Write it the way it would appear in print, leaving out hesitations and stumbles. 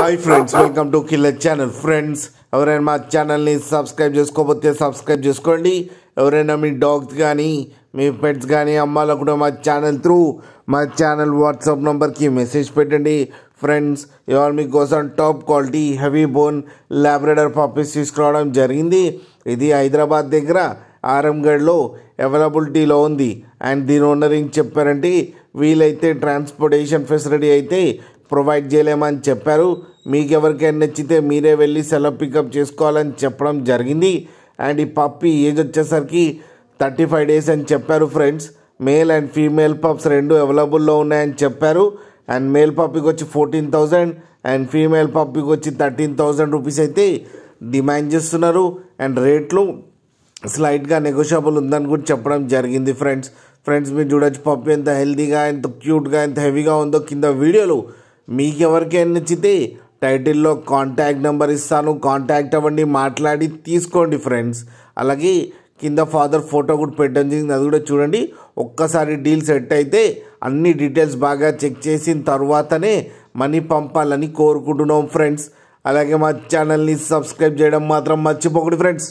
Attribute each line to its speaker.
Speaker 1: Hi friends, welcome to killer channel. Friends, ఎవరైనా మా ఛానల్ని సబ్స్క్రైబ్ చేసుకోకపోతే సబ్స్క్రైబ్ చేసుకోండి. ఎవరైనా మీ డాగ్స్ కానీ మీ పెట్స్ కానీ అమ్మాలనుకుంటే మా ఛానల్ త్రూ మా ఛానల్ వాట్సాప్ నెంబర్కి మెసేజ్ పెట్టండి. ఫ్రెండ్స్, ఇవాళ మీకోసం top quality heavy bone Labrador puppies తీసుకురావడం జరిగింది. ఇది హైదరాబాద్ దగ్గర ఆరంగఢ్లో అవైలబిలిటీలో ఉంది. అండ్ దీని ఓనర్ ఏం చెప్పారంటే, వీలైతే ట్రాన్స్పోర్టేషన్ ఫెసిలిటీ అయితే ప్రొవైడ్ చేయలేమని చెప్పారు. మీకు ఎవరికైనా నచ్చితే మీరే వెళ్ళి సెలవు పికప్ చేసుకోవాలని చెప్పడం జరిగింది. అండ్ ఈ పప్పీ ఏజ్ వచ్చేసరికి 35 days అని చెప్పారు. Friends, male and female pups రెండు అవైలబుల్లో ఉన్నాయని చెప్పారు. అండ్ మేల్ పప్పీకి వచ్చి 14,000 అండ్ ఫీమేల్ పప్పీకి వచ్చి 13,000 రూపీస్ అయితే డిమాండ్ చేస్తున్నారు. అండ్ రేట్లు స్లైట్గా నెగోషియబుల్ ఉందని కూడా చెప్పడం జరిగింది. ఫ్రెండ్స్ మీరు చూడొచ్చు పప్పీ ఎంత హెల్తీగా, ఎంత క్యూట్గా, ఎంత హెవీగా ఉందో. కింద వీడియోలో మీకు ఎవరికైనా నచ్చితే టైటిల్లో కాంటాక్ట్ నెంబర్ ఇస్తాను, కాంటాక్ట్ అవ్వండి, మాట్లాడి తీసుకోండి. ఫ్రెండ్స్, అలాగే కింద ఫాదర్ ఫోటో కూడా పెట్టడం జరిగింది, అది కూడా చూడండి. ఒక్కసారి డీల్ సెట్ అయితే అన్ని డీటెయిల్స్ బాగా చెక్ చేసిన తర్వాతనే మనీ పంపాలని కోరుకుంటున్నాం. ఫ్రెండ్స్, అలాగే మా ఛానల్ని సబ్స్క్రైబ్ చేయడం మాత్రం మర్చిపోకండి. ఫ్రెండ్స్.